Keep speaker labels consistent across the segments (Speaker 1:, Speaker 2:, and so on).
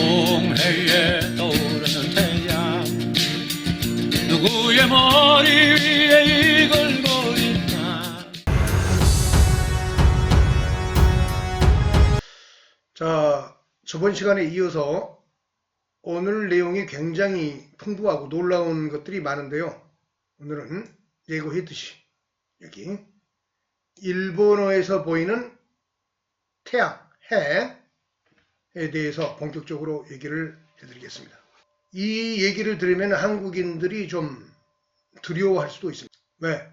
Speaker 1: 동해에 떠오르는 태양 누구의 머리 위에 이글거릴까.
Speaker 2: 자, 저번 시간에 이어서 오늘 내용이 굉장히 풍부하고 놀라운 것들이 많은데요. 오늘은 예고했듯이 여기 일본어에서 보이는 태양, 해에 대해서 본격적으로 얘기를 해드리겠습니다. 이 얘기를 들으면 한국인들이 좀 두려워할 수도 있습니다. 왜?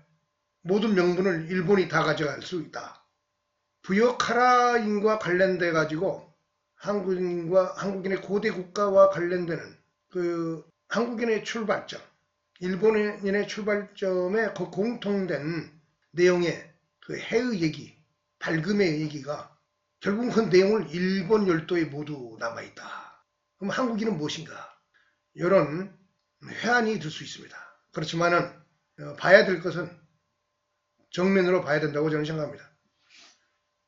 Speaker 2: 모든 명분을 일본이 다 가져갈 수 있다. 부여카라인과 관련돼 가지고 한국인의 고대 국가와 관련되는 그 한국인의 출발점, 일본인의 출발점에 그 공통된 내용의 그 해의 얘기, 발금의 얘기가 결국 그 내용을 일본 열도에 모두 남아있다. 그럼 한국인은 무엇인가? 이런 회한이 들 수 있습니다. 그렇지만은 봐야 될 것은 정면으로 봐야 된다고 저는 생각합니다.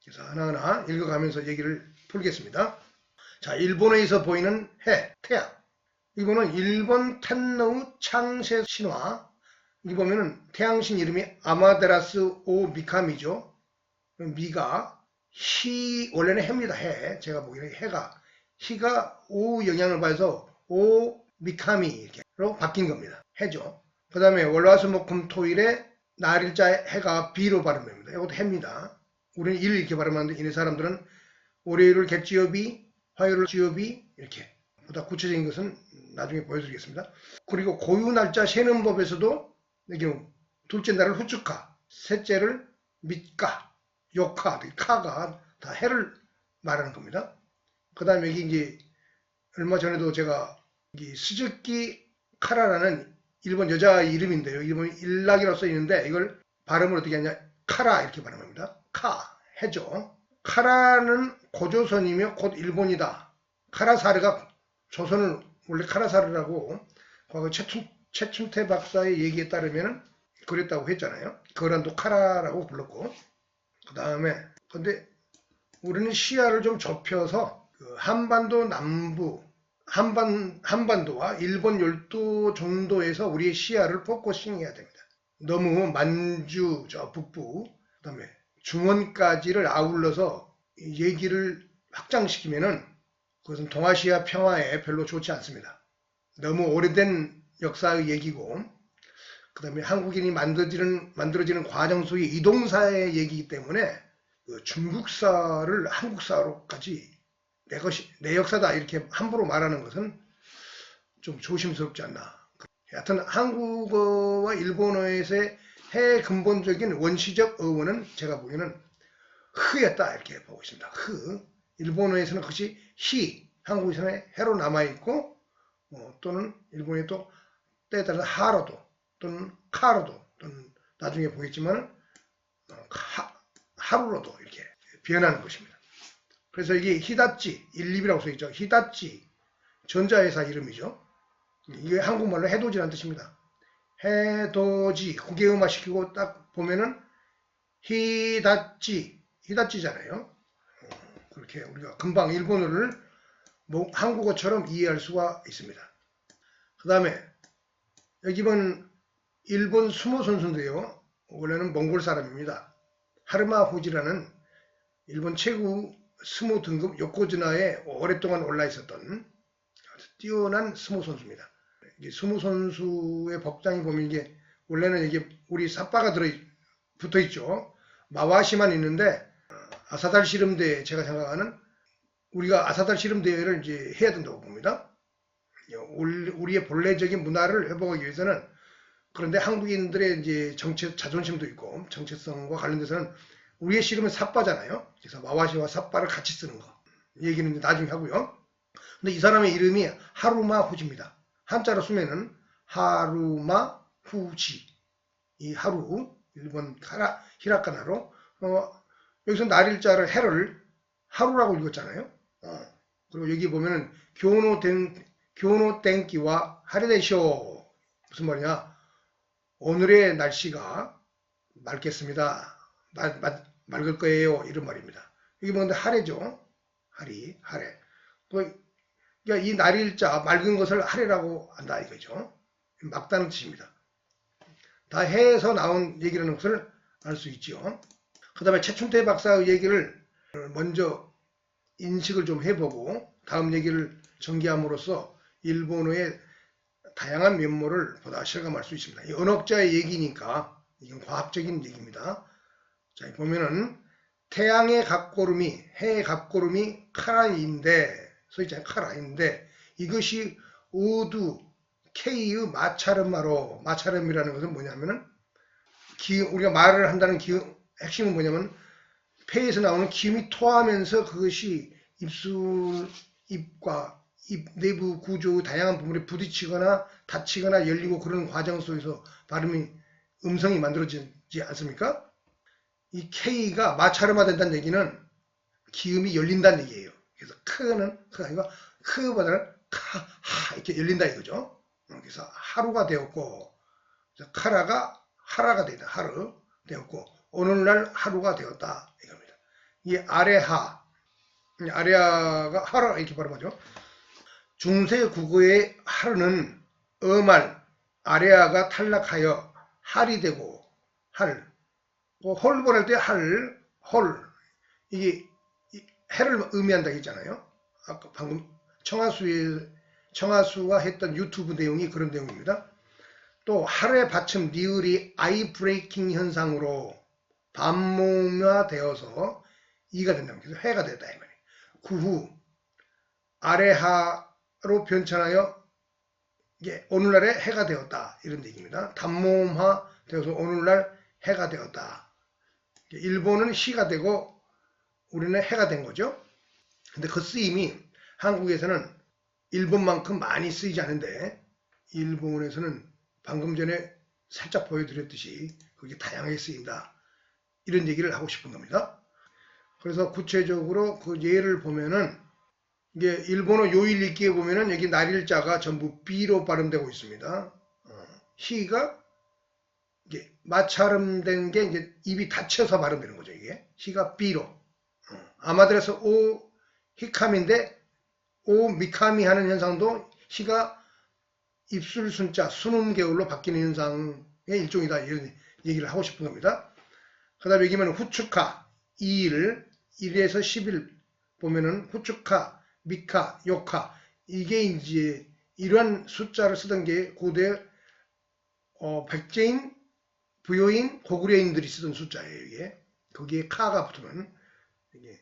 Speaker 2: 그래서 하나하나 읽어가면서 얘기를 풀겠습니다. 자, 일본어에서 보이는 해, 태양. 이거는 일본 텐노우 창세 신화. 여기 보면은 태양신 이름이 아마데라스 오 미카미죠. 미가 원래는 해입니다. 해. 제가 보기에는 희가 오 영향을 받아서 오 미카미 이렇게로 바뀐 겁니다. 해죠. 그 다음에 월화수목금토일에 날일자 해가 비로 발음됩니다. 이것도 해입니다. 우리는 일 이렇게 발음하는데 이 사람들은 월요일을 객지어비, 화요일을 지어비 이렇게. 보다 구체적인 것은 나중에 보여드리겠습니다. 그리고 고유 날짜 세는 법에서도 여기 둘째 날을 후츠카, 셋째를 밑가, 요카, 카가 다 해를 말하는 겁니다. 그 다음에 여기 이제 얼마 전에도 제가 스즈키 카라라는 일본 여자 이름인데요. 일본 일락이라고 써 있는데 이걸 발음을 어떻게 하냐? 카라 이렇게 발음합니다. 해죠. 카라는 고조선이며 곧 일본이다. 카라사르가 조선을 원래 카라사르라고 과거 최춘태 박사의 얘기에 따르면 그랬다고 했잖아요. 거란도 카라라고 불렀고 그 다음에 근데 우리는 시야를 좀 좁혀서 한반도 남부 한반도와 일본 열도 정도에서 우리의 시야를 포커싱 해야 됩니다. 너무 만주 저 북부 그 다음에 중원까지를 아울러서 얘기를 확장시키면은 그것은 동아시아 평화에 별로 좋지 않습니다. 너무 오래된 역사의 얘기고 그 다음에 한국인이 만들어지는 과정 속의 이동사의 얘기이기 때문에 그 중국사를 한국사로까지 내 역사다 이렇게 함부로 말하는 것은 좀 조심스럽지 않나. 하여튼 한국어와 일본어에서의 해 근본적인 원시적 어원은 제가 보기에는 흐였다 이렇게 보고 있습니다. 일본어에서는 그것이 히, 한국에서는 해로 남아있고 또는 일본에 또 때에 따라서 하로도 또는 카로도 또는 나중에 보겠지만 하루로도 이렇게 변하는 것입니다. 그래서 이게 히다찌, 일립이라고 써있죠. 히다찌, 전자회사 이름이죠. 이게 한국말로 해돋이라는 뜻입니다. 해돋이, 국외음화 시키고 딱 보면은 히다찌잖아요. 그렇게 우리가 금방 일본어를 한국어처럼 이해할 수가 있습니다. 그 다음에 여기 보면 일본 수모 선수인데요. 원래는 몽골 사람입니다. 하르마 후지라는 일본 최고 스모 등급 요코즈나에 오랫동안 올라 있었던 뛰어난 스모 선수입니다. 스모 선수의 복장이 보면 이게 원래는 이게 우리 삿바가 붙어 있죠. 마와시만 있는데 아사달 씨름대회 제가 생각하는 우리가 아사달 씨름대회를 이제 해야 된다고 봅니다. 우리의 본래적인 문화를 회복하기 위해서는 그런데 한국인들의 이제 자존심도 있고 정체성과 관련돼서는 우리의 씨름은 삿바잖아요. 그래서 마와시와 삿바를 같이 쓰는 거. 이 얘기는 이제 나중에 하고요. 근데 이 사람의 이름이 하루마 후지입니다. 한자로 쓰면은 하루마 후지. 이 하루 일본 히라카나로 여기서 날일자를 해를 하루라고 읽었잖아요. 그리고 여기 보면은 교노 땡기와 하레데쇼 무슨 말이냐? 오늘의 날씨가 맑겠습니다. 맑을 거예요. 이런 말입니다. 여기 보는데 하래죠. 하래. 그러니까 이 날일자 맑은 것을 하래라고 한다 이거죠. 막다는 뜻입니다. 다 해에서 나온 얘기라는 것을 알 수 있죠. 그 다음에 최춘태 박사의 얘기를 먼저 인식을 좀 해보고 다음 얘기를 전개함으로써 일본어의 다양한 면모를 보다 실감할 수 있습니다. 이 언어학자의 얘기니까 이건 과학적인 얘기입니다. 자, 보면은 태양의 각고름이 해의 각고름이 카라인데 써있잖아요. 카라인데 이것이 오두 K의 마찰음마로 마찰음이라는 것은 뭐냐면은 우리가 말을 한다는 핵심은 뭐냐면 폐에서 나오는 기음이 토하면서 그것이 입과 입 내부 구조의 다양한 부분에 부딪히거나 닫히거나 열리고 그런 과정 속에서 음성이 만들어지지 않습니까? 이 K가 마찰음화 된다는 얘기는 기음이 열린다는 얘기예요. 그래서 크는 크가 아니고 크보다는 하 이렇게 열린다 이거죠. 그래서 하루가 되었고 카라가 하라가 되다 하루 되었고 오늘날 하루가 되었다 이겁니다. 이 아래하가 하라 이렇게 발음하죠. 중세 국어의 하루는 어말 아래하가 탈락하여 할이 되고 홀벌할 때 홀 이게 해를 의미한다 했잖아요. 아까 방금 청하수가 했던 유튜브 내용이 그런 내용입니다. 또 할의 받침 리을이 아이 브레이킹 현상으로 반모음화되어서 이가 된다면 그래서 해가 됐다 이 말이에요. 그 후 아래하로 변천하여 이게 오늘날의 해가 되었다 이런 얘기입니다. 단모음화 되어서 오늘날 해가 되었다. 일본은 시가 되고 우리는 해가 된 거죠. 근데 그 쓰임이 한국에서는 일본만큼 많이 쓰이지 않은데 일본에서는 방금 전에 살짝 보여드렸듯이 그게 다양하게 쓰인다. 이런 얘기를 하고 싶은 겁니다. 그래서 구체적으로 그 예를 보면은 이게 일본어 요일 읽기에 보면은 여기 날일자가 전부 B로 발음되고 있습니다. 히가 이게 마찰음된 게 이제 입이 닫혀서 발음되는 거죠. 이게 히가 B로. 아마드라스 오 히캄인데 오 미카미 하는 현상도 히가 입술 순자 순음 계열로 바뀌는 현상의 일종이다 이런 얘기를 하고 싶은 겁니다. 그 다음에 여기 보면 후츠카 2일 1에서 10일 보면은 후츠카 미카 요카 이게 이제 이러한 숫자를 쓰던 게 고대 백제인 부여인 고구려인들이 쓰던 숫자예요. 이게 거기에 카가 붙으면 이게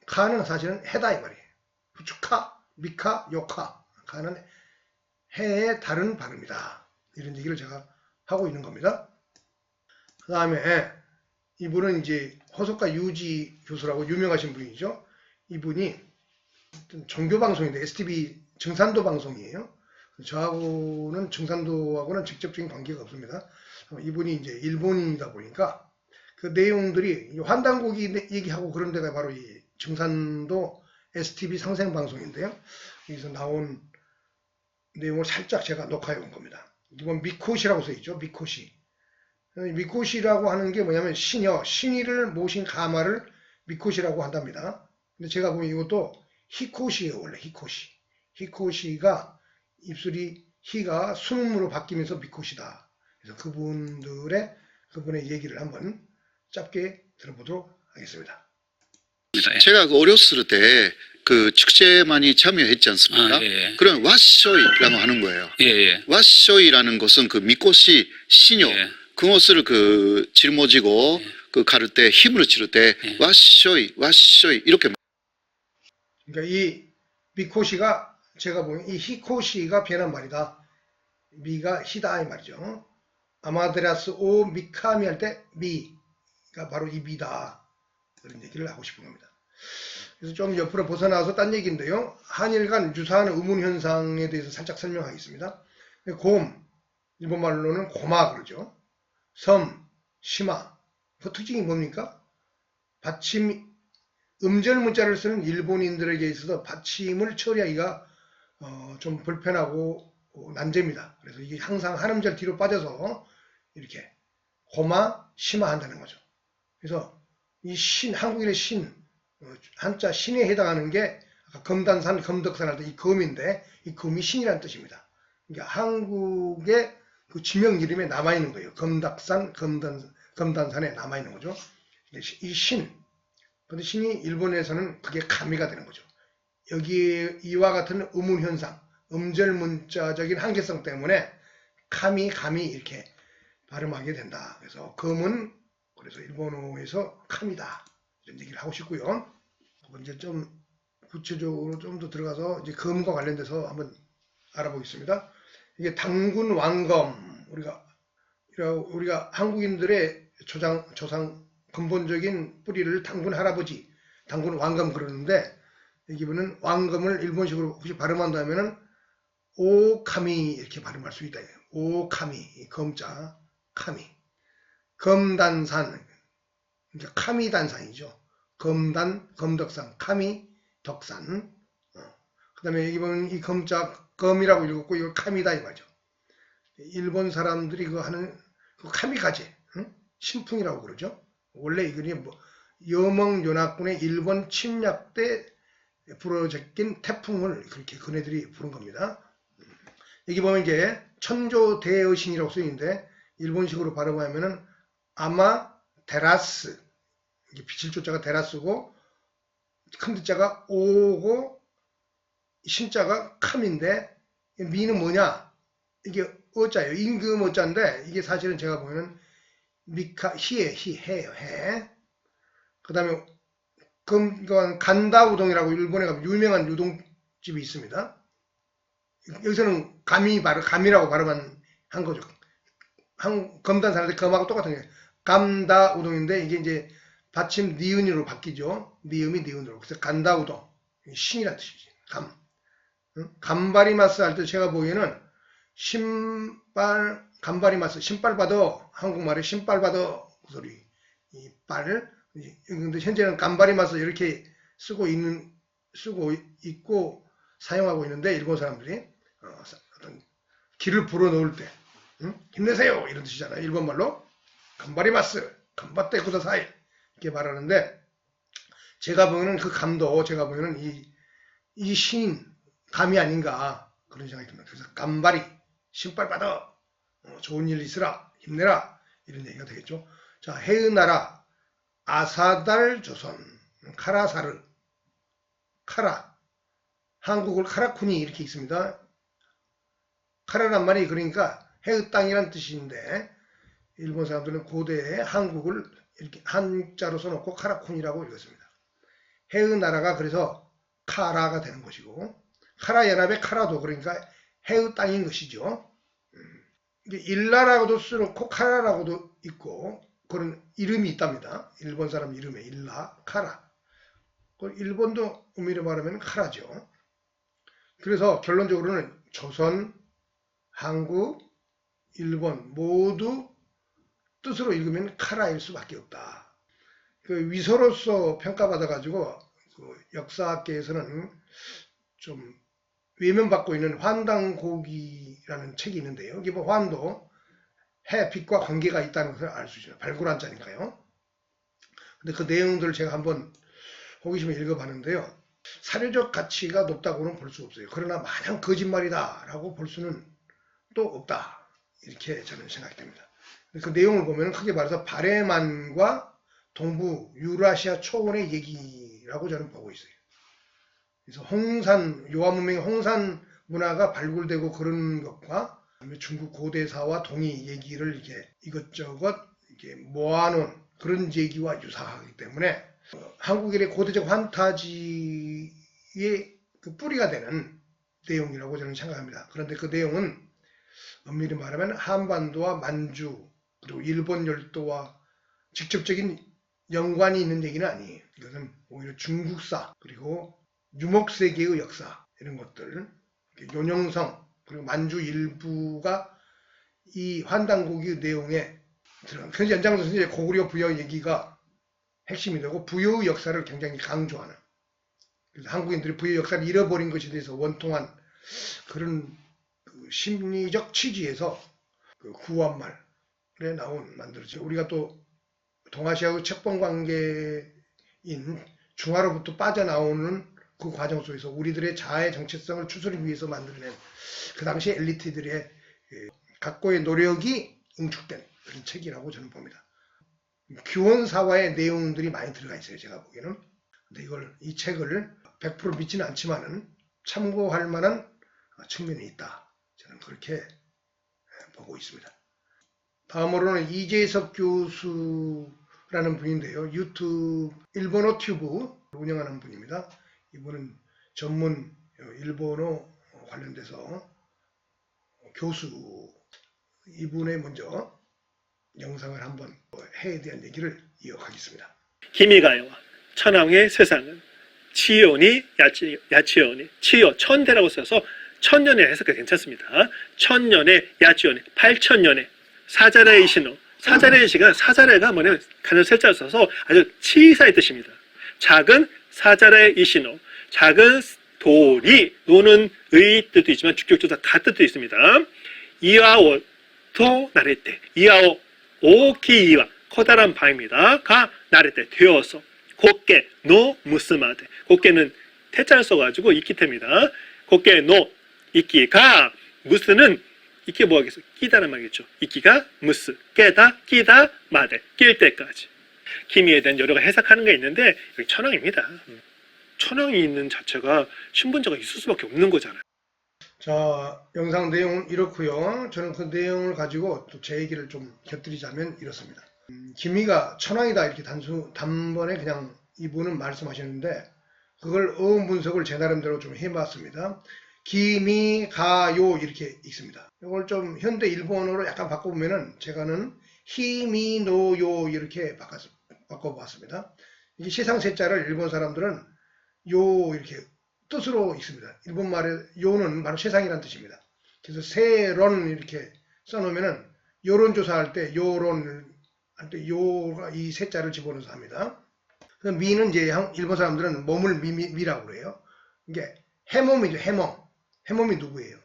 Speaker 2: 카는 사실은 해다 이 말이에요. 후츠카 미카 요카 카는 해의 다른 발음이다. 이런 얘기를 제가 하고 있는 겁니다. 그 다음에 이분은 이제 허석가 유지 교수라고 유명하신 분이죠. 이분이 종교방송인데 STV 증산도 방송이에요. 저하고는 증산도하고는 직접적인 관계가 없습니다. 이분이 이제 일본인이다 보니까 그 내용들이 환단고기 얘기하고 그런 데가 바로 이 증산도 STV 상생방송인데요. 여기서 나온 내용을 살짝 제가 녹화해 온 겁니다. 이번 미코시라고 써있죠. 미코시. 미코시라고 하는 게 뭐냐면 신이를 모신 가마를 미코시라고 한답니다. 근데 제가 보면 이것도 히코시예요. 원래 히코시. 히코시가 입술이 히가 순음으로 바뀌면서 미코시다. 그래서 그분의 얘기를 한번 짧게 들어보도록 하겠습니다.
Speaker 3: 제가 그 어렸을 때 그 축제에 많이 참여했지 않습니까?
Speaker 1: 예.
Speaker 3: 그럼 왓쇼이라고 하는 거예요.
Speaker 1: 예.
Speaker 3: 왓쇼이라는 것은 그 미코시 신요
Speaker 1: 예.
Speaker 3: 그것을 그 짊어지고 그 가를 때 힘으로 치를 때
Speaker 1: 예.
Speaker 3: 왓쇼이 이렇게.
Speaker 2: 그러니까 이 미코시가 제가 보기엔 이 히코시가 변한 말이다. 미가 히다 이 말이죠. 아마데라스 오 미카미 할 때 미가 바로 이 미다. 그런 얘기를 하고 싶은 겁니다. 그래서 좀 옆으로 벗어나서 딴 얘기인데요. 한일 간 유사한 의문 현상에 대해서 살짝 설명하겠습니다. 곰, 일본말로는 고마 그러죠. 섬, 시마. 그 특징이 뭡니까? 받침, 음절 문자를 쓰는 일본인들에게 있어서 받침을 처리하기가 좀 불편하고 난제입니다. 그래서 이게 항상 한 음절 뒤로 빠져서 이렇게 고마, 시마 한다는 거죠. 그래서 이 한국인의 한자 신에 해당하는 게 검단산, 검덕산 할 때 이 검인데 이 검이 신이라는 뜻입니다. 그러니까 한국의 그 지명 이름에 남아있는 거예요. 검덕산, 검단산에 남아있는 거죠. 이 신. 근데 신이 일본에서는 그게 가미가 되는 거죠. 여기 이와 같은 의문 현상, 음절 문자적인 한계성 때문에 감이 이렇게 발음하게 된다. 그래서 검은 그래서 일본어에서 감이다. 이런 얘기를 하고 싶고요. 이제 좀 구체적으로 좀 더 들어가서 이제 검과 관련돼서 한번 알아보겠습니다. 이게 당군 왕검 우리가 한국인들의 조상 근본적인 뿌리를 당군 할아버지, 당군 왕검 그러는데 이분은 왕검을 일본식으로 혹시 발음한다면은 오카미 이렇게 발음할 수 있다. 오카미 검자 카미 검단산 그러니까 카미단산이죠. 검덕산 카미 덕산 그 다음에 이번 이 검자 검이라고 읽었고 이거 카미다 이 말이죠. 일본 사람들이 그거 하는 그 카미가제 신풍이라고 그러죠. 원래 이거는 뭐 여멍연합군의 일본 침략 때 불어제낀 태풍을 그렇게 그네들이 부른 겁니다. 여기 보면 이게 천조대의신이라고 쓰이는데 일본식으로 발음하면은 아마 데라스 이게 빛을 조자가 데라스고 큰 뜻자가 오고 신자가 캄인데 미는 뭐냐 이게 어자예요. 임금 어자인데 이게 사실은 제가 보면은 해예요. 해. 그 다음에 간다 우동이라고 일본에 가면 유명한 우동집이 있습니다. 여기서는 감이라고 발음한 거죠. 검단산한테 검하고 똑같은 게 감다 우동인데 이게 이제 받침 니은으로 바뀌죠. 미음이 니은으로. 그래서 간다 우동. 신이라는 뜻이지. 간바리마스 할 때 제가 보기에는 간바리마스 신발 받어 한국말에 신발 받어 그 소리 이 빨 근데 현재는 간바리마스 이렇게 쓰고 있고 사용하고 있는데 일본 사람들이 어떤 길을 불어넣을 때 힘내세요 이런 뜻이잖아요. 일본말로 간바리마스 간바떼 구다사이 이렇게 말하는데 제가 보기에는 그 감도 제가 보기에는 이 신 감이 아닌가 그런 생각이 듭니다. 그래서 간바리 신발 받아 좋은 일 있으라 힘내라 이런 얘기가 되겠죠. 자 해의나라 아사달 조선 카라사르 카라 한국을 카라쿠니 이렇게 있습니다. 카라란 말이 그러니까 해의 땅이란 뜻인데 일본 사람들은 고대에 한국을 이렇게 한자로 써놓고 카라쿠니라고 읽었습니다. 해의 나라가 그래서 카라가 되는 것이고 카라 연합의 카라도 그러니까 해의 땅인 것이죠. 일라라고도 써놓고 카라라고도 있고 그런 이름이 있답니다. 일본 사람 이름에 일라, 카라. 일본도 엄밀히 말하면 카라죠. 그래서 결론적으로는 조선, 한국, 일본 모두 뜻으로 읽으면 카라일 수밖에 없다. 그 위서로서 평가받아가지고 그 역사학계에서는 좀 외면받고 있는 환단고기라는 책이 있는데요. 여기 뭐 환도 해, 빛과 관계가 있다는 것을 알 수 있어요. 발굴한 자니까요. 근데 그 내용들을 제가 한번 호기심에 읽어봤는데요. 사료적 가치가 높다고는 볼 수 없어요. 그러나 마냥 거짓말이다라고 볼 수는 또 없다. 이렇게 저는 생각이 됩니다. 그 내용을 보면 크게 말해서 바레만과 동부 유라시아 초원의 얘기라고 저는 보고 있어요. 그래서 홍산, 요한문명의 홍산 문화가 발굴되고 그런 것과 중국 고대사와 동이 얘기를 이렇게 이것저것 이렇게 모아놓은 그런 얘기와 유사하기 때문에 한국인의 고대적 판타지의 그 뿌리가 되는 내용이라고 저는 생각합니다. 그런데 그 내용은 엄밀히 말하면 한반도와 만주 그리고 일본 열도와 직접적인 연관이 있는 얘기는 아니에요. 이것은 오히려 중국사 그리고 유목세계의 역사 이런 것들 요녕성 그리고 만주 일부가 이 환단고기 내용에 들어간 그 연장선에서 이제 고구려 부여 얘기가 핵심이 되고 부여의 역사를 굉장히 강조하는 그래서 한국인들이 부여 역사를 잃어버린 것에 대해서 원통한 그런 그 심리적 취지에서 그 구원말에 만들어져 우리가 또 동아시아의 척봉 관계인 중화로부터 빠져나오는 그 과정 속에서 우리들의 자아의 정체성을 추스르기 위해서 만들어낸 그 당시 엘리트들의 각고의 노력이 응축된 그런 책이라고 저는 봅니다. 규원사화의 내용들이 많이 들어가 있어요. 제가 보기에는. 근데 이 책을 100% 믿지는 않지만은 참고할 만한 측면이 있다. 저는 그렇게 보고 있습니다. 다음으로는 이재석 교수라는 분인데요. 유튜브 일본어 튜브 운영하는 분입니다. 이분은 전문 일본어 관련돼서 교수, 이분의 먼저 영상을 한번 해에 대한 얘기를 이어가겠습니다.
Speaker 4: 기미가요와 천황의 세상은 치요니 야치요니 치요 천대라고 써서 천년에 해석해 괜찮습니다. 천년에 야치요니 8천년에 사자레 이시노 사자레 이시가 사자레가 뭐냐면 간을 셀자를 써서 아주 치사의 뜻입니다. 작은 사자레 이시노 작은 돌이 노는 의 뜻도 있지만 주격조사 가 뜻도 있습니다. 이와오 토 나를 때 이와오 오키이와 커다란 바입니다. 가 나를 때 되어서 곱게 노 무스마데 곱게는 태자를 써가지고 이키테입니다. 곱게 노 이키가 무스는 이게 뭐 하겠어? 끼다는 말이겠죠. 이키가 무스 깨다 끼다 마데 낄 때까지 기미에 대한 여러 가지 해석하는 게 있는데 여기 천황입니다. 천황이 있는 자체가 신분자가 있을 수밖에 없는 거잖아요.
Speaker 2: 자, 영상 내용은 이렇고요. 저는 그 내용을 가지고 또 제 얘기를 좀 곁들이자면 이렇습니다. 기미가 천황이다 이렇게 단번에 그냥 이분은 말씀하셨는데 그걸 어음 분석을 제 나름대로 좀 해봤습니다. 기미 가요 이렇게 읽습니다. 이걸 좀 현대 일본어로 약간 바꿔보면은 제가는 히미노요 이렇게 바꿔봤습니다. 이게 세상 세자를 일본 사람들은 요 이렇게 뜻으로 읽습니다. 일본 말에 요는 바로 세상이라는 뜻입니다. 그래서 세론 이렇게 써놓으면은 여론조사할 때 요론 할 때 요가 이 세자를 집어넣어서 합니다. 미는 이제 일본 사람들은 몸을 미라고 그래요. 이게 해몸이죠. 해몸이 누구예요?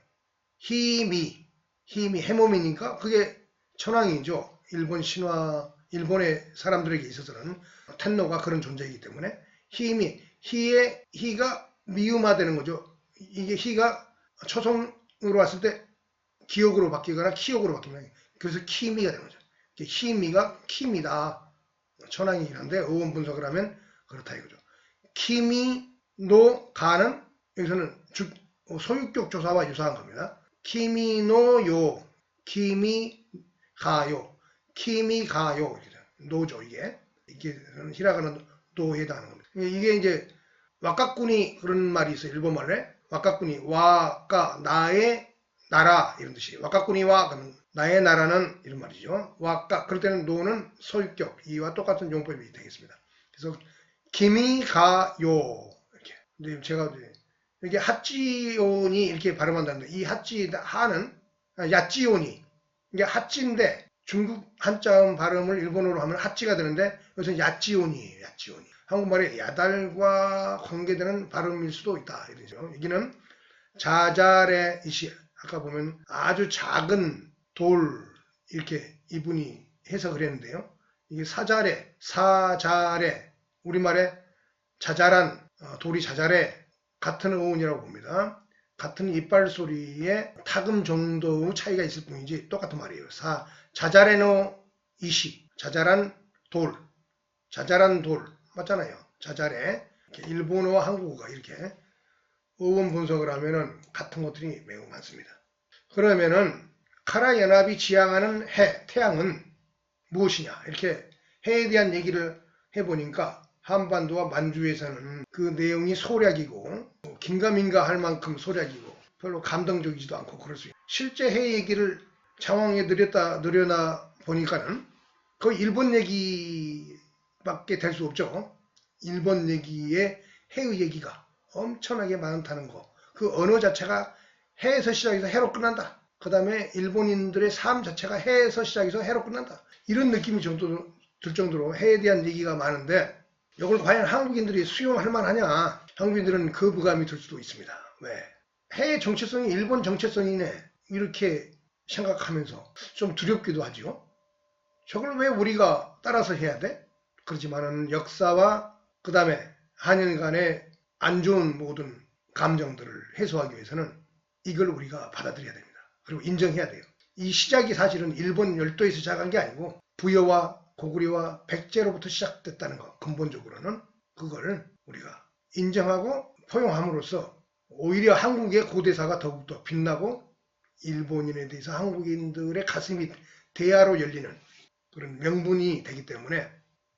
Speaker 2: 힘이 해몸이니까 그게 천황이죠. 일본 신화 일본의 사람들에게 있어서는 텐노가 그런 존재이기 때문에 히가 미음화되는 거죠. 이게 히가 초성으로 왔을 때 기억으로 바뀌거나 키역으로 바뀌면 그래서 키미가 되는 거죠. 히미가 키미다. 천황이긴 한데 어원 분석을 하면 그렇다 이거죠. 키미 노 가는 여기서는 소유격 조사와 유사한 겁니다. 키미 노요 키미 가요 키미 가요 노죠. 이게 히라가나 노에 해당하는 겁니다. 이게 이제 와카쿠니 그런 말이 있어요. 일본 말에 와카쿠니 와가 나의 나라 이런 뜻이에요. 와카쿠니와 그러면 나의 나라는 이런 말이죠. 와까 그럴 때는 노는 소유격 이와 똑같은 용법이 되겠습니다. 그래서 기미가요 이렇게. 근데 제가 이게 핫지온이 이렇게 발음한다는데 이 하는 야찌온이 이게 핫지인데 중국 한자음 발음을 일본어로 하면 핫지가 되는데 여기서 야찌온이에요. 야찌온이. 한국말에 야달과 관계되는 발음일 수도 있다. 이러죠. 여기는 자잘의 이시 아까 보면 아주 작은 돌 이렇게 이분이 해석을 했는데요. 이게 사자래 우리말에 자잘한 돌이 자잘해 같은 어원이라고 봅니다. 같은 이빨 소리에 타금 정도의 차이가 있을 뿐이지 똑같은 말이에요. 자잘해노 이시 자잘한 돌 맞잖아요. 자잘해 일본어와 한국어가 이렇게 어원 분석을 하면은 같은 것들이 매우 많습니다. 그러면은 카라 연합이 지향하는 태양은 무엇이냐 이렇게 해에 대한 얘기를 해보니까 한반도와 만주에서는 그 내용이 소략이고 긴가민가 할 만큼 소략이고 별로 감동적이지도 않고 그럴 수 있어요. 실제 해 얘기를 장황에 늘여나 보니까는 거의 일본 얘기밖에 될 수 없죠. 일본 얘기에 해의 얘기가 엄청나게 많다는 거. 그 언어 자체가 해에서 시작해서 해로 끝난다. 그 다음에 일본인들의 삶 자체가 해에서 시작해서 해로 끝난다. 이런 느낌이 들 정도로 해에 대한 얘기가 많은데 이걸 과연 한국인들이 수용할 만하냐. 한국인들은 거부감이 들 수도 있습니다. 왜? 해의 정체성이 일본 정체성이네. 이렇게 생각하면서 좀 두렵기도 하죠. 저걸 왜 우리가 따라서 해야 돼? 그렇지만은 역사와 그 다음에 한일 간의 안 좋은 모든 감정들을 해소하기 위해서는 이걸 우리가 받아들여야 됩니다. 그리고 인정해야 돼요. 이 시작이 사실은 일본 열도에서 시작한 게 아니고 부여와 고구려와 백제로부터 시작됐다는 거, 근본적으로는 그걸 우리가 인정하고 포용함으로써 오히려 한국의 고대사가 더욱더 빛나고 일본인에 대해서 한국인들의 가슴이 대야로 열리는 그런 명분이 되기 때문에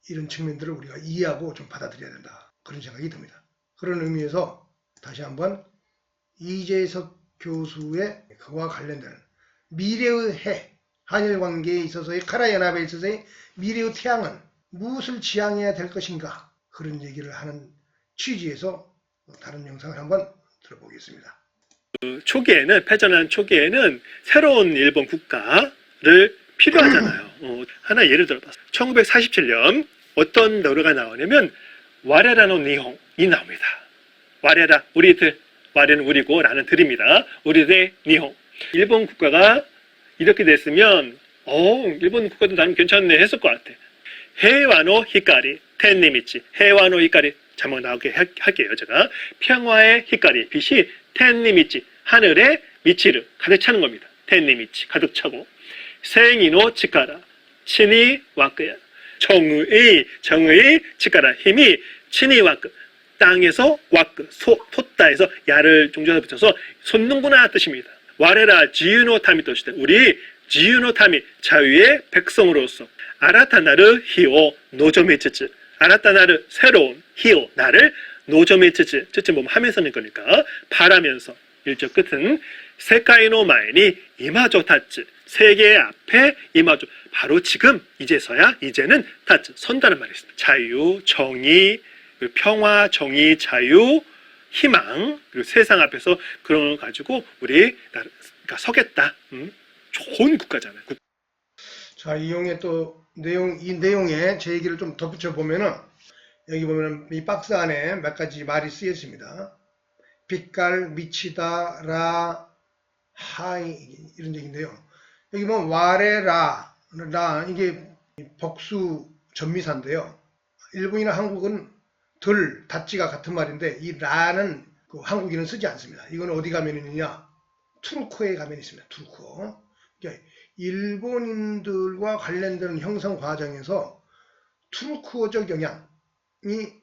Speaker 2: 이런 측면들을 우리가 이해하고 좀 받아들여야 된다. 그런 생각이 듭니다. 그런 의미에서 다시 한번 이재석 교수의 그와 관련되는 미래의 해, 한일 관계에 있어서의 카라 연합에 있어서의 미래의 태양은 무엇을 지향해야 될 것인가, 그런 얘기를 하는 취지에서 다른 영상을 한번 들어보겠습니다.
Speaker 4: 초기에는, 패전한 초기에는 새로운 일본 국가를 필요하잖아요. 하나 예를 들어봤어요. 1947년 어떤 노래가 나오냐면 와레라노 니혼이 나옵니다. 와레라, 우리들, 와레는 우리고 라는 들입니다. 우리들 니혼. 일본 국가가 이렇게 됐으면 일본 국가도 나름 괜찮네 했을 것 같아. 헤와노 히카리, 텐니미치, 헤와노 히카리. 자막 나오게 할게요. 제가 평화의 히카리, 빛이 텐니미치, 하늘의 미치를 가득 차는 겁니다. 텐니미치, 가득 차고 생이노 치카라, 친이 와크야. 정의 치카라, 힘이 친이 와크, 땅에서 와크, 솟다에서 야를 종조해서 붙여서 솟는구나 뜻입니다. 와레라 지유노 타미 또 시대, 우리 지유노 타미, 자유의 백성으로서 아라타나르 히오 노조메츠츠, 아라타나르 새로운 히오 나를 노조메츠츠, 츠츠 보면 하면서는 거니까 바라면서, 일적 끝은 세카이노 마에니 이마조 타츠, 세계 앞에 이마조, 바로 지금 이제서야, 이제는 타츠, 선다는 말이 있습니다. 자유, 정의, 평화, 정의, 자유, 희망, 그리고 세상 앞에서 그런 걸 가지고 우리 그러니까 서겠다. 좋은 국가잖아요.
Speaker 2: 자, 이 내용에 제 얘기를 좀 덧붙여 보면은, 여기 보면은 이 박스 안에 몇 가지 말이 쓰여 있습니다. 빛깔, 미치다, 라, 하이, 이런 얘기인데요. 여기 보면 와레라, 라, 이게 복수 전미사인데요. 일본이나 한국은 들, 닷지가 같은 말인데, 이 라는 그 한국인은 쓰지 않습니다. 이건 어디 가면 있느냐? 투르크에 가면 있습니다. 투르크. 그러니까 일본인들과 관련되는 형성 과정에서 투르크어적 영향이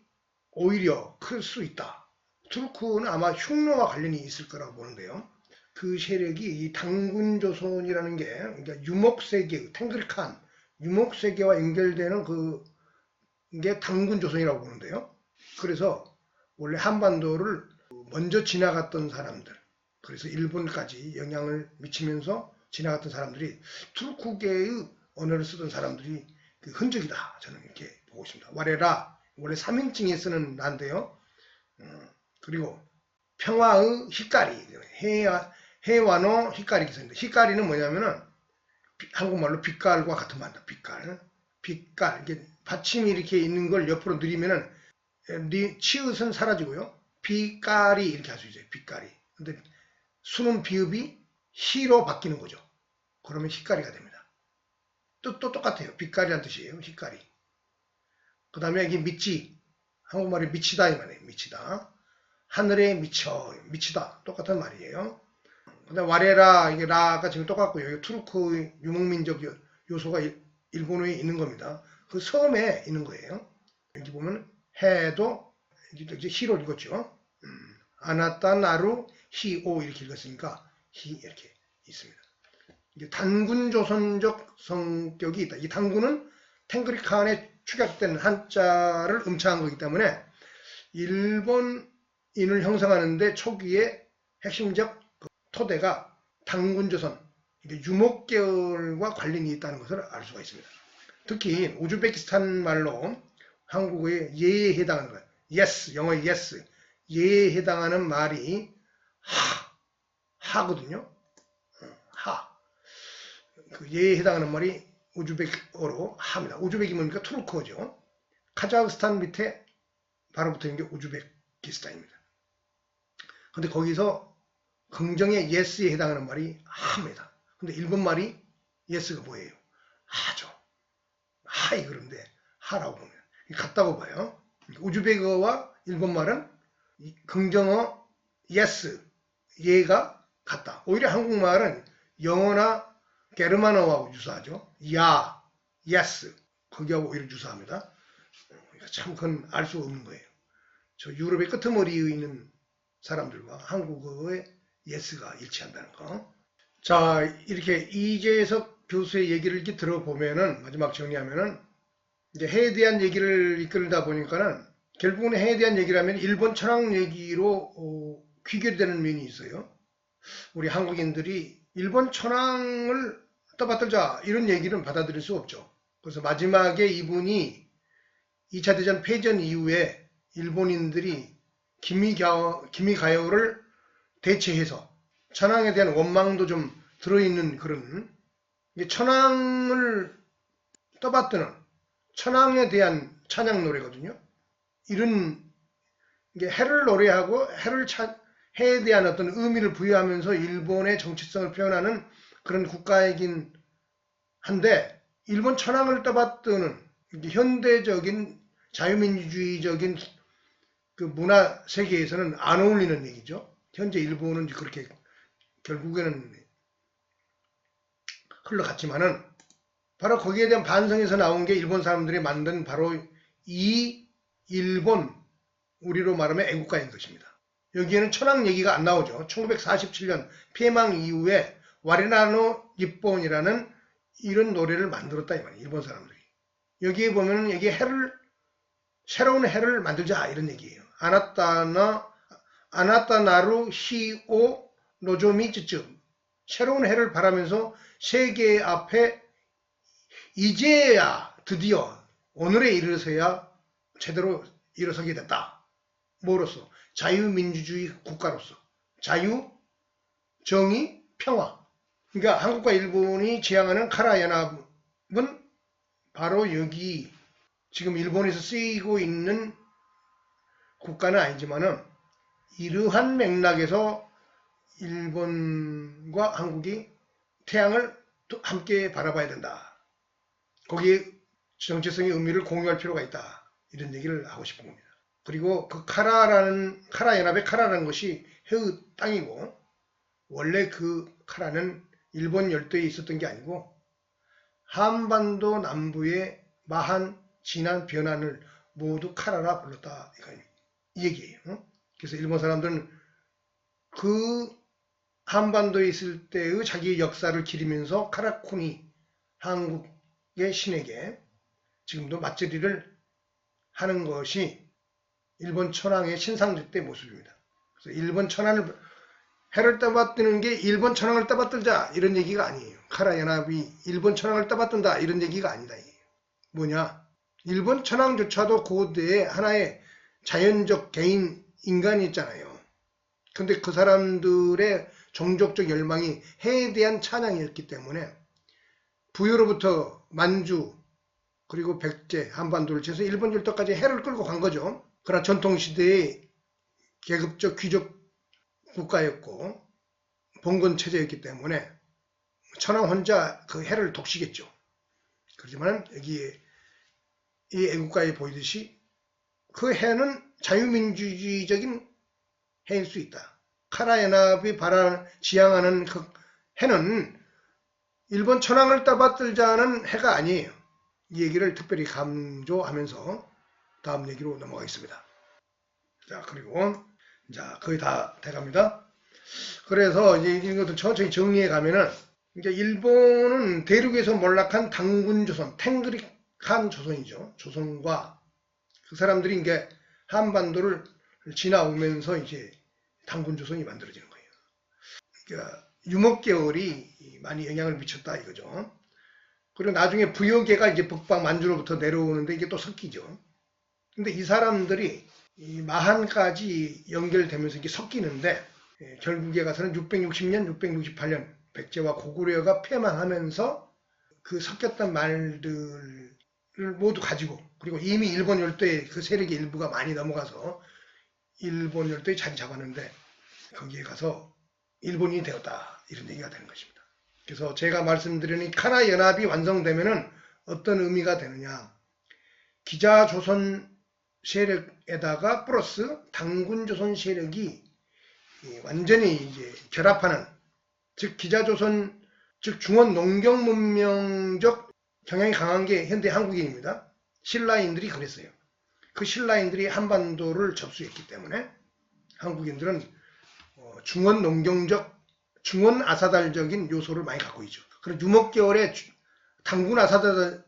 Speaker 2: 오히려 클 수 있다. 투르크는 아마 흉노와 관련이 있을 거라고 보는데요. 그 세력이 이 당군조선이라는 게, 그러니까 유목세계, 탱글칸, 유목세계와 연결되는 그게 당군조선이라고 보는데요. 그래서 원래 한반도를 먼저 지나갔던 사람들, 그래서 일본까지 영향을 미치면서 지나갔던 사람들이 투르크계의 언어를 쓰던 사람들이 그 흔적이다. 저는 이렇게 보고 있습니다. 와레라, 원래 3인칭에 쓰는 라인데요. 그리고 평화의 히카리, 해와노 히카리 기사인데, 히카리는 뭐냐면은 한국말로 빛깔과 같은 말입니다. 빛깔, 이게 받침이 이렇게 있는 걸 옆으로 늘리면은 치읓은 사라지고요. 빛깔이 이렇게 할 수 있어요. 빛깔이. 근데 수는 비읍이 히로 바뀌는 거죠. 그러면 히카리가 됩니다. 또 똑같아요. 빛깔이란 뜻이에요. 히카리. 그 다음에 여기 미치, 한국말이 미치다 이 말이에요. 미치다. 하늘에 미치다. 똑같은 말이에요. 그 다음에 와레라, 이게 라가 지금 똑같고요. 여기 투르크 유목민족 요소가 일본어에 있는 겁니다. 그 섬에 있는 거예요. 여기 보면 해도 이제 히로 읽었죠. 아나타 나루 히오 이렇게 읽었으니까 히 이렇게 있습니다. 이게 단군조선적 성격이 있다. 이 단군은 탱그리칸에 축약된 한자를 음차한 거기 때문에 일본인을 형성하는데 초기에 핵심적 토대가 당군조선, 유목계열과 관련이 있다는 것을 알 수가 있습니다. 특히 우즈베키스탄 말로 한국어의 예에 해당하는 것, yes, 영어의 yes, 예에 해당하는 말이 하거든요. 그 예에 해당하는 말이 우즈베크어로 하입니다. 우즈벡이 뭡니까? 투르크어죠. 카자흐스탄 밑에 바로 붙어 있는 게 우즈베키스탄입니다. 근데 거기서 긍정의 yes에 해당하는 말이 하입니다. 근데 일본 말이 yes가 뭐예요? 하죠. 하이 그런데 하라고 보면 같다고 봐요. 우즈베크어와 일본 말은 긍정어 yes, 예가 같다. 오히려 한국말은 영어나 게르만어하고 유사하죠. 야, yes, 거기하고 오히려 유사합니다. 참 그건 알 수 없는 거예요. 저 유럽의 끄트머리에 있는 사람들과 한국어의 yes가 일치한다는 거. 자, 이렇게 이재석 교수의 얘기를 이렇게 들어보면은, 마지막 정리하면은, 이제 해에 대한 얘기를 이끌다 보니까는, 결국은 해에 대한 얘기를 하면 일본 천황 얘기로 귀결이 되는 면이 있어요. 우리 한국인들이 일본 천황을 떠받들자 이런 얘기는 받아들일 수 없죠. 그래서 마지막에 이분이 2차 대전 패전 이후에 일본인들이 기미가요를 대체해서 천황에 대한 원망도 좀 들어있는 그런 천황을 떠받드는 천황에 대한 찬양 노래거든요. 이런 해를 노래하고 해에 대한 어떤 의미를 부여하면서 일본의 정치성을 표현하는 그런 국가이긴 한데 일본 천황을 떠받드는 현대적인 자유민주주의적인 그 문화 세계에서는 안 어울리는 얘기죠. 현재 일본은 그렇게 결국에는 흘러갔지만은 바로 거기에 대한 반성에서 나온 게 일본 사람들이 만든 바로 이 일본, 우리로 말하면 애국가인 것입니다. 여기에는 천황 얘기가 안 나오죠. 1947년 폐망 이후에 와레나노 입본이라는 이런 노래를 만들었다 이 말이에요. 일본 사람들이. 여기에 보면 여기 새로운 해를 만들자 이런 얘기예요. 아나타나루 히오 노조미츠츠, 새로운 해를 바라면서 세계 앞에 이제야 드디어 오늘에 이르러서야 제대로 일어서게 됐다. 뭐로서? 자유민주주의 국가로서. 자유, 정의, 평화. 그러니까 한국과 일본이 지향하는 카라 연합은 바로 여기 지금 일본에서 쓰이고 있는 국가는 아니지만은 이러한 맥락에서 일본과 한국이 태양을 함께 바라봐야 된다. 거기에 정체성의 의미를 공유할 필요가 있다. 이런 얘기를 하고 싶은 겁니다. 그리고 그 카라 연합의 카라라는 것이 해의 땅이고 원래 그 카라는 일본 열도에 있었던 게 아니고 한반도 남부의 마한, 진한, 변환을 모두 카라라 불렀다. 이 얘기예요. 그래서 일본 사람들은 그 한반도에 있을 때의 자기의 역사를 기리면서 카라쿠니, 한국의 신에게 지금도 맞절이를 하는 것이 일본 천황의 신상제 때 모습입니다. 그래서 일본 천황을 해를 떠받드는 게 일본 천황을 떠받들자 이런 얘기가 아니에요. 카라 연합이 일본 천황을 떠받든다 이런 얘기가 아니다. 뭐냐? 일본 천황조차도 고대에 하나의 자연적 개인 인간이 있잖아요. 근데 그 사람들의 종족적 열망이 해에 대한 찬양이었기 때문에 부여로부터 만주 그리고 백제, 한반도를 쳐서 일본 열도까지 해를 끌고 간 거죠. 그러나 전통시대의 계급적 귀족 국가였고 봉건 체제였기 때문에 천황 혼자 그 해를 독식했죠. 그렇지만 여기에 이 애국가에 보이듯이 그 해는 자유민주주의적인 해일 수 있다. 카라 연합이 지향하는 그 해는 일본 천황을 떠받들자는 해가 아니에요. 이 얘기를 특별히 강조하면서 다음 얘기로 넘어가겠습니다. 자, 그리고 자, 거의 다 돼갑니다. 그래서 이제 이것도 천천히 정리해 가면은 이제 일본은 대륙에서 몰락한 당군조선, 탱그릭한 조선이죠. 조선과 그 사람들이 이제 한반도를 지나오면서 이제 당군조선이 만들어지는 거예요. 그러니까 유목계열이 많이 영향을 미쳤다 이거죠. 그리고 나중에 부여계가 이제 북방 만주로부터 내려오는데 이게 또 섞이죠. 근데 이 사람들이 이 마한까지 연결되면서 이게 섞이는데 결국에 가서는 660년, 668년 백제와 고구려가 폐망하면서 그 섞였던 말들을 모두 가지고 그리고 이미 일본 열도에 그 세력의 일부가 많이 넘어가서 일본 열도에 자리 잡았는데 거기에 가서 일본이 되었다 이런 얘기가 되는 것입니다. 그래서 제가 말씀드린 이 카라 연합이 완성되면은 어떤 의미가 되느냐? 기자조선 세력에다가 플러스 당군조선 세력이 완전히 이제 결합하는, 즉 기자조선, 즉 중원 농경 문명적 경향이 강한 게 현대 한국인입니다. 신라인들이 그랬어요. 그 신라인들이 한반도를 접수했기 때문에 한국인들은 중원 농경적, 중원 아사달적인 요소를 많이 갖고 있죠. 그리고 유목계열의 당군 아사달,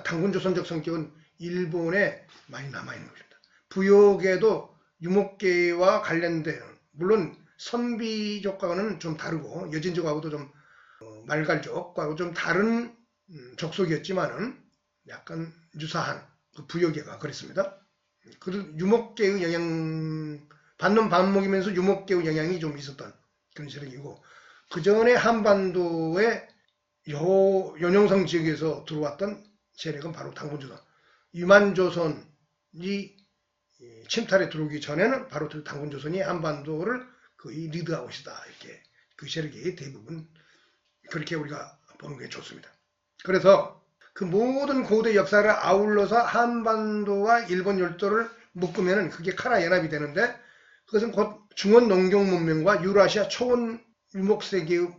Speaker 2: 당군 조선적 성격은 일본에 많이 남아있는 것입니다. 부역에도 유목계와 관련된, 물론 선비족과는 좀 다르고 여진족하고도 좀 말갈족과고 좀 다른 족속이었지만은 약간 유사한 그 부역계가 그랬습니다. 그 유목계의 영향, 받는 밥 먹이면서 유목계의 영향이 좀 있었던 그런 세력이고, 그 전에 한반도의 연용성 지역에서 들어왔던 세력은 바로 당군조선. 유만조선이 침탈에 들어오기 전에는 바로 당군조선이 한반도를 거의 리드하고 있다. 이렇게 그 세력이 대부분 그렇게 우리가 보는 게 좋습니다. 그래서 그 모든 고대 역사를 아울러서 한반도와 일본 열도를 묶으면은 그게 카라 연합이 되는데, 그것은 곧 중원 농경 문명과 유라시아 초원 유목세계의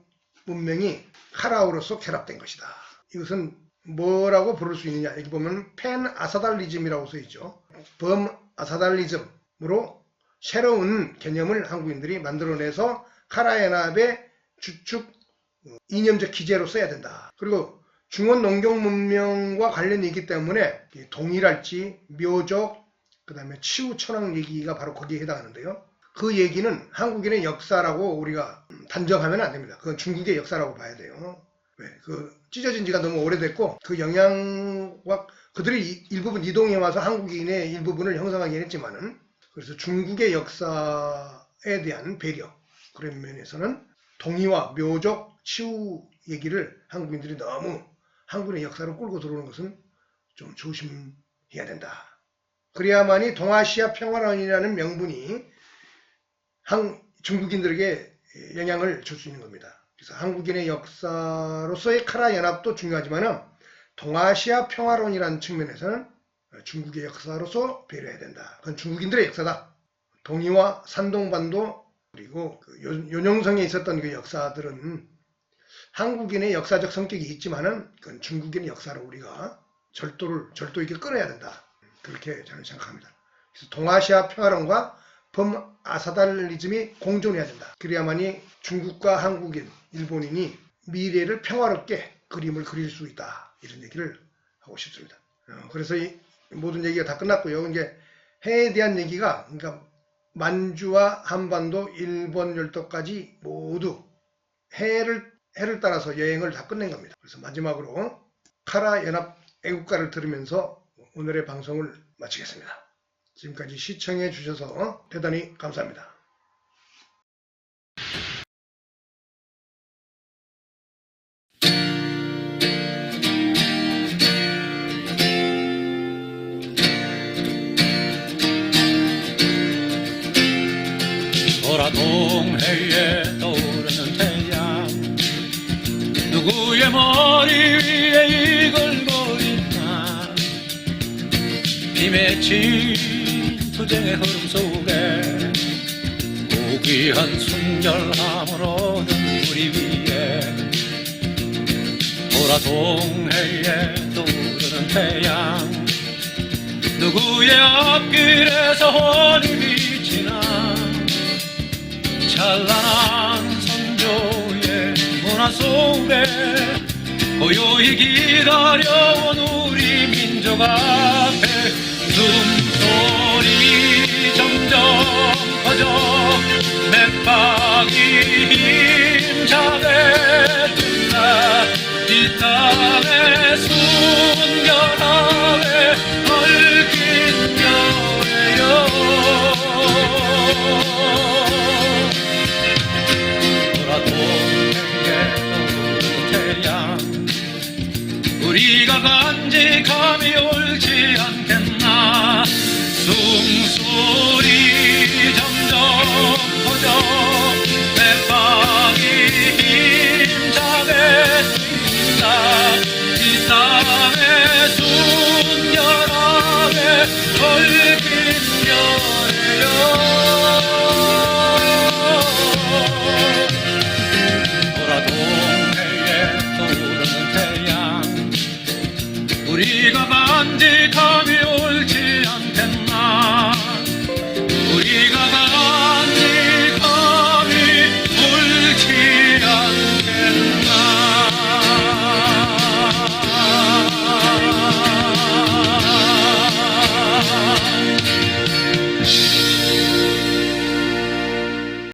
Speaker 2: 문명이 카라우로서 결합된 것이다. 이것은 뭐라고 부를 수 있느냐? 여기 보면 팬 아사달리즘이라고 써 있죠. 범 아사달리즘으로 새로운 개념을 한국인들이 만들어내서 카라 연합의 주축 이념적 기제로 써야 된다. 그리고 중원 농경 문명과 관련이 있기 때문에 동일할지, 묘적, 그 다음에 치우천왕 얘기가 바로 거기에 해당하는데요. 그 얘기는 한국인의 역사라고 우리가 단정하면 안 됩니다. 그건 중국의 역사라고 봐야 돼요. 왜? 그 찢어진 지가 너무 오래됐고 그 영향과 그들이 일부분 이동해 와서 한국인의 일부분을 형성하긴 했지만은, 그래서 중국의 역사에 대한 배려, 그런 면에서는 동의와 묘적, 치우 얘기를 한국인들이 너무 한국의 역사로 끌고 들어오는 것은 좀 조심해야 된다. 그래야만이 동아시아 평화론이라는 명분이 중국인들에게 영향을 줄 수 있는 겁니다. 그래서 한국인의 역사로서의 카라 연합도 중요하지만 동아시아 평화론이라는 측면에서는 중국의 역사로서 배려해야 된다. 그건 중국인들의 역사다. 동이와 산동반도 그리고 그 요녕성에 있었던 그 역사들은 한국인의 역사적 성격이 있지만은 그건 중국인의 역사로 우리가 절도 있게 끊어야 된다. 그렇게 저는 생각합니다. 그래서 동아시아 평화론과 범아사달리즘이 공존해야 된다. 그래야만이 중국과 한국인, 일본인이 미래를 평화롭게 그림을 그릴 수 있다. 이런 얘기를 하고 싶습니다. 그래서 이 모든 얘기가 다 끝났고요. 이제 해에 대한 얘기가, 그러니까 만주와 한반도, 일본 열도까지 모두 해를 따라서 여행을 다 끝낸 겁니다. 그래서 마지막으로 카라 연합 애국가를 들으면서 오늘의 방송을 마치겠습니다. 지금까지 시청해 주셔서 대단히 감사합니다.
Speaker 1: 보라동해에 떠오르는 태양, 누구의 머리 위에 이글거리나, 비 맺힌 투쟁의 흐름 속에 고귀한 순결함으로 눈물이 위에, 보라동해에 떠오르는 태양, 누구의 앞길에서 혼이 비치나, 찬란한 선조의 문화 속에 고요히 기다려온 우리 민족 앞에 숨소리 점점 커져 맥박이 힘차게 뜬다. 이 땅의 순결함에 얽힌 겨울에요. 우리가 간직함이 옳지 않겠나. 숨소리 점점 커져 간직하며